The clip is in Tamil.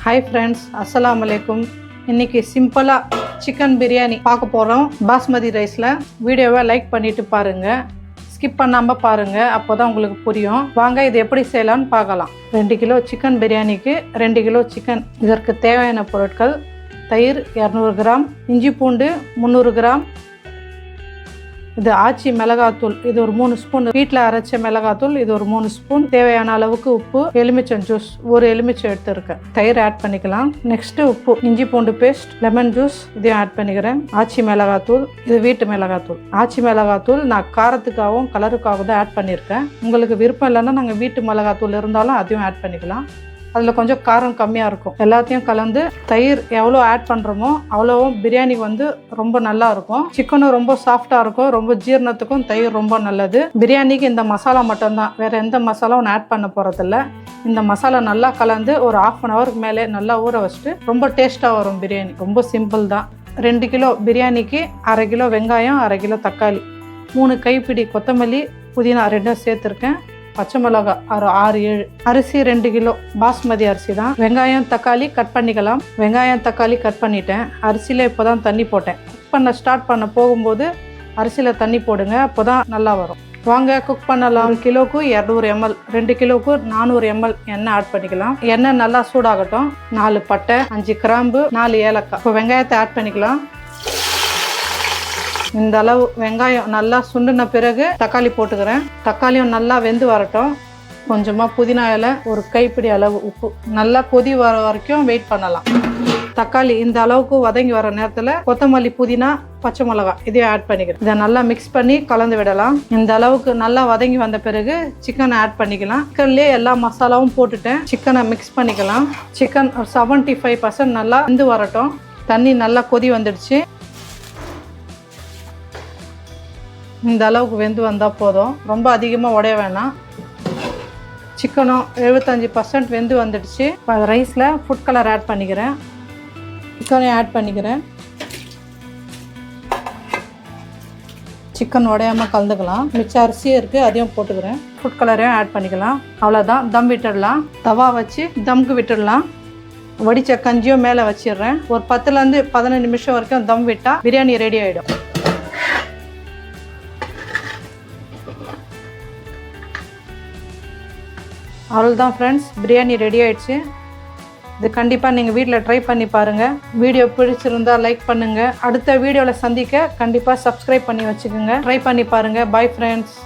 ஹாய் ஃப்ரெண்ட்ஸ், அஸ்ஸலாமு அலைக்கும். இன்றைக்கி சிம்பிளாக சிக்கன் பிரியாணி பார்க்க போகிறோம். பாஸ்மதி ரைஸில். வீடியோவை லைக் பண்ணிவிட்டு பாருங்கள், ஸ்கிப் பண்ணாமல் பாருங்கள், அப்போ தான் உங்களுக்கு புரியும். வாங்க இது எப்படி செய்யலான்னு பார்க்கலாம். 2 கிலோ சிக்கன் பிரியாணிக்கு 2 கிலோ சிக்கன். இதற்கு தேவையான பொருட்கள்: தயிர் 200 கிராம், இஞ்சி பூண்டு 300 கிராம், இது ஆச்சி மிளகாத்தூள், இது ஒரு 3 ஸ்பூன், வீட்டில் அரைச்ச மிளகாத்தூள், இது ஒரு 3 ஸ்பூன், தேவையான அளவுக்கு உப்பு, எலுமிச்சம் ஜூஸ், ஒரு எலுமிச்சம் எடுத்துருக்கேன், தயிர் ஆட் பண்ணிக்கலாம். நெக்ஸ்ட்டு உப்பு, இஞ்சி பூண்டு பேஸ்ட், லெமன் ஜூஸ் இதையும் ஆட் பண்ணிக்கிறேன், ஆச்சி மிளகாத்தூள், இது வீட்டு மிளகாத்தூள். ஆச்சி மிளகாத்தூள் நான் காரத்துக்காகவும் கலருக்காகவும் தான் ஆட் பண்ணியிருக்கேன். உங்களுக்கு விருப்பம் இல்லைன்னா நாங்கள் வீட்டு மிளகாத்தூள் இருந்தாலும் அதையும் ஆட் பண்ணிக்கலாம். அதில் கொஞ்சம் காரம் கம்மியாக இருக்கும். எல்லாத்தையும் கலந்து தயிர் எவ்வளோ ஆட் பண்ணுறோமோ அவ்வளோவும் பிரியாணிக்கு வந்து ரொம்ப நல்லா இருக்கும். சிக்கனும் ரொம்ப சாஃப்டாக இருக்கும். ரொம்ப ஜீரணத்துக்கும் தயிர் ரொம்ப நல்லது. பிரியாணிக்கு இந்த மசாலா மட்டும்தான், வேறு எந்த மசாலாவும் ஆட் பண்ண போகிறதில்ல. இந்த மசாலா நல்லா கலந்து ஒரு 1/2 ஹவருக்கு மேலே நல்லா ஊற வச்சுட்டு ரொம்ப டேஸ்ட்டாக வரும் பிரியாணி. ரொம்ப சிம்பிள் தான். 2 கிலோ பிரியாணிக்கு 1/2 கிலோ வெங்காயம், 1/2 கிலோ தக்காளி, 3 கைப்பிடி கொத்தமல்லி, புதினா 2 சேர்த்துருக்கேன், பச்சை மிளகா 6-7, அரிசி 2 கிலோ, பாஸ்மதி அரிசி தான். வெங்காயம் தக்காளி கட் பண்ணிக்கலாம். வெங்காயம் தக்காளி கட் பண்ணிட்டேன். அரிசியில் இப்போ தான் தண்ணி போட்டேன். குக் பண்ண ஸ்டார்ட் பண்ண போகும்போது அரிசியில் தண்ணி போடுங்க, அப்போ தான் நல்லா வரும். வாங்க குக் பண்ணலாம். 1 கிலோவுக்கு 200 ml, 2 கிலோவுக்கு 400 ml எண்ணெய் ஆட் பண்ணிக்கலாம். எண்ணெய் நல்லா சூடாகட்டும். 4 பட்டை, 5 கிராம்பு, 4 ஏலக்காய். இப்போ வெங்காயத்தை ஆட் பண்ணிக்கலாம். இந்த அளவு வெங்காயம் நல்லா சுண்டின பிறகு தக்காளி போட்டுக்கிறேன். தக்காளியும் நல்லா வெந்து வரட்டும். கொஞ்சமாக புதினா இலை, ஒரு கைப்பிடி அளவு உப்பு. நல்லா கொதி வர வரைக்கும் வெயிட் பண்ணலாம். தக்காளி இந்த அளவுக்கு வதங்கி வர நேரத்தில் கொத்தமல்லி, புதினா, பச்சை மிளகாய் இதையும் ஆட் பண்ணிக்கிறேன். இதை நல்லா மிக்ஸ் பண்ணி கலந்து விடலாம். இந்த அளவுக்கு நல்லா வதங்கி வந்த பிறகு சிக்கனை ஆட் பண்ணிக்கலாம். சிக்கன்லேயே எல்லா மசாலாவும் போட்டுட்டேன். சிக்கனை மிக்ஸ் பண்ணிக்கலாம். சிக்கன் 75% நல்லா வெந்து வரட்டும். தண்ணி நல்லா கொதி வந்துடுச்சு. இந்த அளவுக்கு வெந்து வந்தால் போதும், ரொம்ப அதிகமாக உடைய வேணாம். சிக்கனும் 75% வெந்து வந்துடுச்சு. இப்போ ரைஸில் ஃபுட் கலர் ஆட் பண்ணிக்கிறேன். சிக்கனையும் ஆட் பண்ணிக்கிறேன். சிக்கன் உடையாமல் கலந்துக்கலாம். மிச்ச அரிசியும் இருக்குது, அதையும் போட்டுக்கிறேன். ஃபுட் கலரையும் ஆட் பண்ணிக்கலாம். அவ்வளோதான், தம் விட்டுடலாம். தவா வச்சு தம்க்கு விட்டுடலாம். வடித்த கஞ்சியும் மேலே வச்சிடுறேன். ஒரு 10லேருந்து 15 நிமிஷம் வரைக்கும் தம் விட்டால் பிரியாணி ரெடி ஆகிடும். அவ்வளோதான் ஃப்ரெண்ட்ஸ், பிரியாணி ரெடி ஆகிடுச்சு. இது கண்டிப்பாக நீங்கள் வீட்டில் ட்ரை பண்ணி பாருங்கள். வீடியோ பிடிச்சிருந்தால் லைக் பண்ணுங்கள். அடுத்த வீடியோவில் சந்திக்க கண்டிப்பாக சப்ஸ்கிரைப் பண்ணி வச்சுக்கோங்க. ட்ரை பண்ணி பாருங்கள். Bye friends.